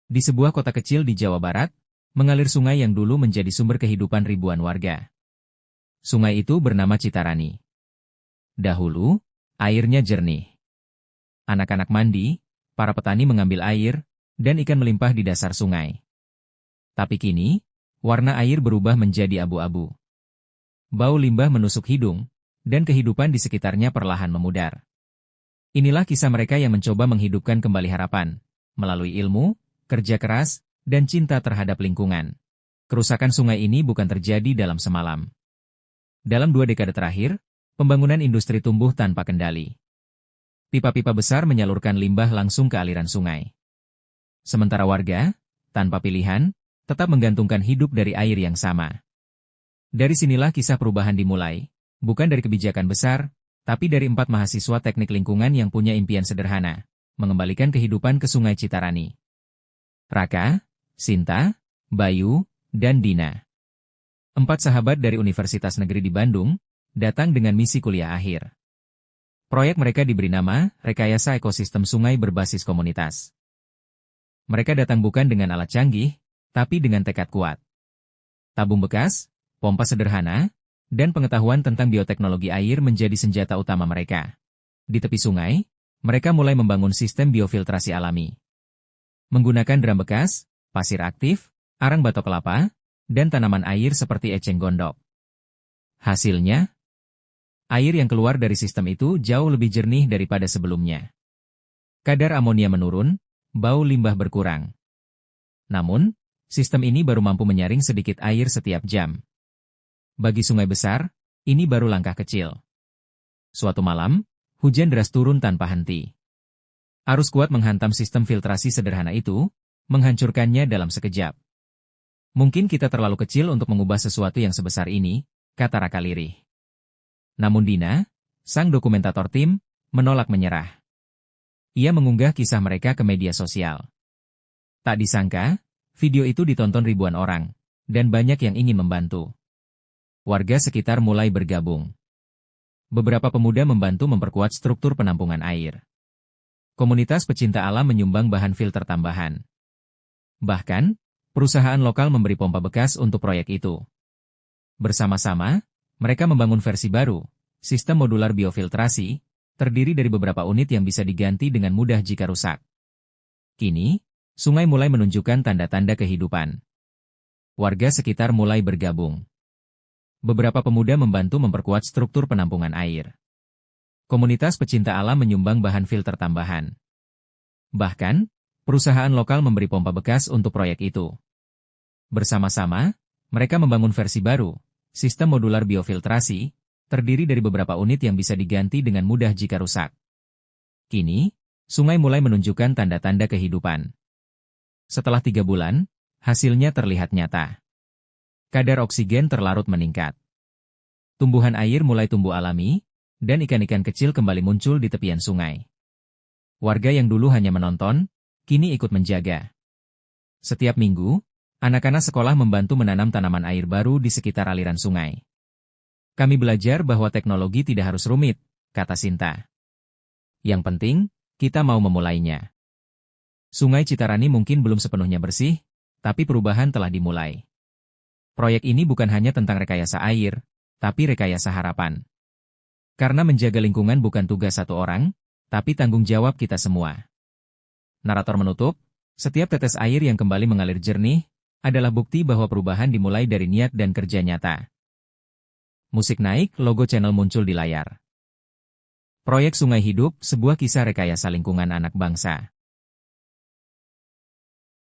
Di sebuah kota kecil di Jawa Barat, mengalir sungai yang dulu menjadi sumber kehidupan ribuan warga. Sungai itu bernama Citarani. Dahulu, airnya jernih. Anak-anak mandi, para petani mengambil air, dan ikan melimpah di dasar sungai. Tapi kini, warna air berubah menjadi abu-abu. Bau limbah menusuk hidung, dan kehidupan di sekitarnya perlahan memudar. Inilah kisah mereka yang mencoba menghidupkan kembali harapan, melalui ilmu, kerja keras, dan cinta terhadap lingkungan. Kerusakan sungai ini bukan terjadi dalam semalam. Dalam 2 dekade terakhir, pembangunan industri tumbuh tanpa kendali. Pipa-pipa besar menyalurkan limbah langsung ke aliran sungai. Sementara warga, tanpa pilihan, tetap menggantungkan hidup dari air yang sama. Dari sinilah kisah perubahan dimulai, bukan dari kebijakan besar, tapi dari 4 mahasiswa teknik lingkungan yang punya impian sederhana, mengembalikan kehidupan ke Sungai Citarani. Raka, Sinta, Bayu, dan Dina. 4 sahabat dari Universitas Negeri di Bandung, datang dengan misi kuliah akhir. Proyek mereka diberi nama Rekayasa Ekosistem Sungai Berbasis Komunitas. Mereka datang bukan dengan alat canggih, tapi dengan tekad kuat. Tabung bekas, pompa sederhana, dan pengetahuan tentang bioteknologi air menjadi senjata utama mereka. Di tepi sungai, mereka mulai membangun sistem biofiltrasi alami. Menggunakan drum bekas, pasir aktif, arang batok kelapa, dan tanaman air seperti eceng gondok. Hasilnya, air yang keluar dari sistem itu jauh lebih jernih daripada sebelumnya. Kadar amonia menurun, bau limbah berkurang. Namun, sistem ini baru mampu menyaring sedikit air setiap jam. Bagi sungai besar, ini baru langkah kecil. Suatu malam, hujan deras turun tanpa henti. Arus kuat menghantam sistem filtrasi sederhana itu, menghancurkannya dalam sekejap. Mungkin kita terlalu kecil untuk mengubah sesuatu yang sebesar ini, kata Raka lirih. Namun Dina, sang dokumentator tim, menolak menyerah. Ia mengunggah kisah mereka ke media sosial. Tak disangka, video itu ditonton ribuan orang, dan banyak yang ingin membantu. Warga sekitar mulai bergabung. Beberapa pemuda membantu memperkuat struktur penampungan air. Komunitas pecinta alam menyumbang bahan filter tambahan. Bahkan, perusahaan lokal memberi pompa bekas untuk proyek itu. Bersama-sama, mereka membangun versi baru, sistem modular biofiltrasi, terdiri dari beberapa unit yang bisa diganti dengan mudah jika rusak. Kini, sungai mulai menunjukkan tanda-tanda kehidupan. Warga sekitar mulai bergabung. Beberapa pemuda membantu memperkuat struktur penampungan air. Komunitas pecinta alam menyumbang bahan filter tambahan. Bahkan, perusahaan lokal memberi pompa bekas untuk proyek itu. Bersama-sama, mereka membangun versi baru, sistem modular biofiltrasi, terdiri dari beberapa unit yang bisa diganti dengan mudah jika rusak. Kini, sungai mulai menunjukkan tanda-tanda kehidupan. Setelah 3 bulan, hasilnya terlihat nyata. Kadar oksigen terlarut meningkat. Tumbuhan air mulai tumbuh alami, dan ikan-ikan kecil kembali muncul di tepian sungai. Warga yang dulu hanya menonton, kini ikut menjaga. Setiap minggu, anak-anak sekolah membantu menanam tanaman air baru di sekitar aliran sungai. Kami belajar bahwa teknologi tidak harus rumit, kata Sinta. Yang penting, kita mau memulainya. Sungai Citarani mungkin belum sepenuhnya bersih, tapi perubahan telah dimulai. Proyek ini bukan hanya tentang rekayasa air, tapi rekayasa harapan. Karena menjaga lingkungan bukan tugas satu orang, tapi tanggung jawab kita semua. Narator menutup, setiap tetes air yang kembali mengalir jernih, adalah bukti bahwa perubahan dimulai dari niat dan kerja nyata. Musik naik, logo channel muncul di layar. Proyek Sungai Hidup, sebuah kisah rekayasa lingkungan anak bangsa.